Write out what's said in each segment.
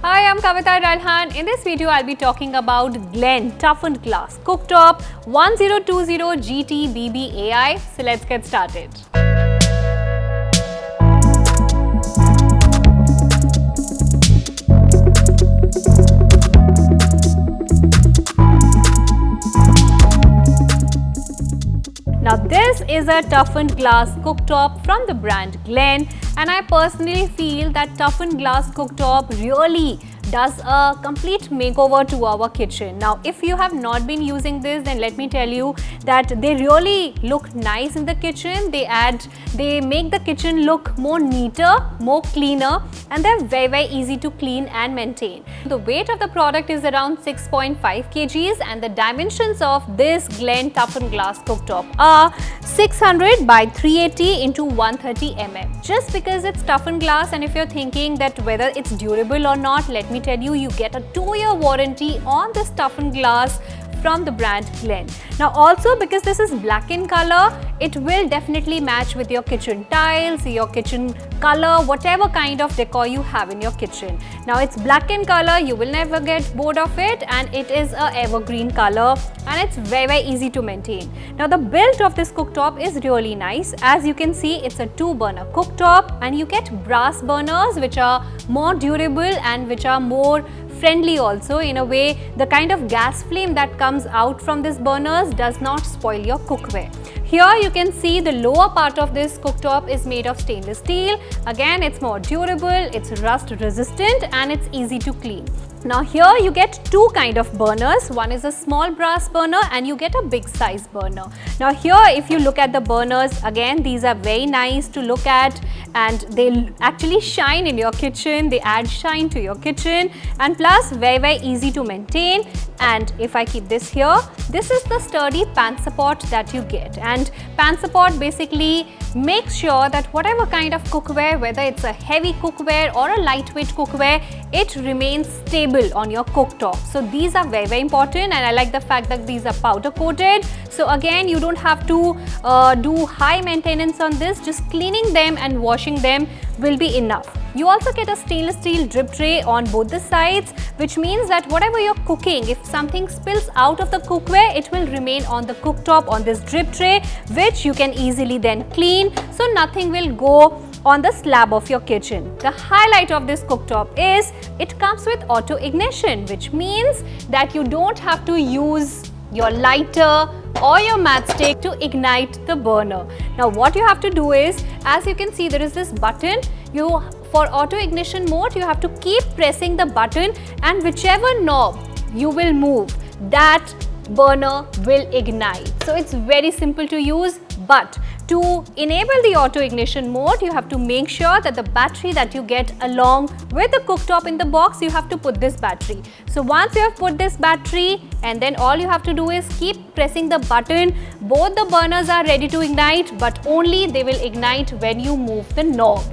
Hi, I'm Kavita Ralhan. In this video, I'll be talking about Glen Toughened Glass Cooktop 1020 GT BB-AI. So let's get started. Now this is a toughened glass cooktop from the brand Glen, and I personally feel that toughened glass cooktop really does a complete makeover to our kitchen. Now if you have not been using this, then let me tell you that they really look nice in the kitchen. They make the kitchen look more neater, more cleaner, and they're very easy to clean and maintain. The weight of the product is around 6.5 kgs and the dimensions of this Glen toughened glass cooktop are 600 by 380 into 130 mm. Just because it's toughened glass, and if you're thinking that whether it's durable or not, let me tell you, you get a 2-year warranty on this toughened glass from the brand Glen. Now also, because this is black in color, it will definitely match with your kitchen tiles, your kitchen color, whatever kind of decor you have in your kitchen. Now it's black in color, you will never get bored of it, and it is a evergreen color and it's very easy to maintain. Now the build of this cooktop is really nice. As you can see, it's a 2-burner cooktop and you get brass burners which are more durable and which are more friendly also. In a way, the kind of gas flame that comes out from these burners does not spoil your cookware. Here you can see the lower part of this cooktop is made of stainless steel. Again, it's more durable, it's rust resistant, and it's easy to clean. Now here you get 2 kind of burners. One is a small brass burner and you get a big size burner. Now here, if you look at the burners, again these are very nice to look at and they actually shine in your kitchen. They add shine to your kitchen, and plus very easy to maintain. And if I keep this here, this is the sturdy pan support that you get, and pan support basically makes sure that whatever kind of cookware, whether it's a heavy cookware or a lightweight cookware, it remains stable on your cooktop. So these are very important, and I like the fact that these are powder coated. So again, you don't have to do high maintenance on this. Just cleaning them and washing them will be enough. You also get a stainless steel drip tray on both the sides, which means that whatever you're cooking, if something spills out of the cookware, it will remain on the cooktop on this drip tray, which you can easily then clean, so nothing will go on the slab of your kitchen. The highlight of this cooktop is it comes with auto ignition, which means that you don't have to use your lighter or your matchstick to ignite the burner. Now what you have to do is, as you can see, there is this button. For auto ignition mode, you have to keep pressing the button, and whichever knob you will move, that burner will ignite. So it's very simple to use, but to enable the auto ignition mode, you have to make sure that the battery that you get along with the cooktop in the box, you have to put this battery. So once you have put this battery, and then all you have to do is keep pressing the button, both the burners are ready to ignite, but only they will ignite when you move the knob.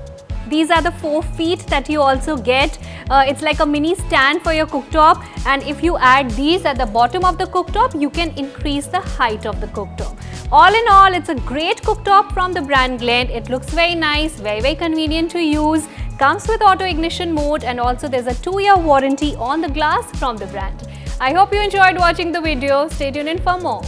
These are the 4 feet that you also get. It's like a mini stand for your cooktop, and if you add these at the bottom of the cooktop, you can increase the height of the cooktop. All in all, it's a great cooktop from the brand Glen. It looks very nice, very convenient to use, comes with auto ignition mode, and also there's a 2-year warranty on the glass from the brand. I hope you enjoyed watching the video. Stay tuned in for more.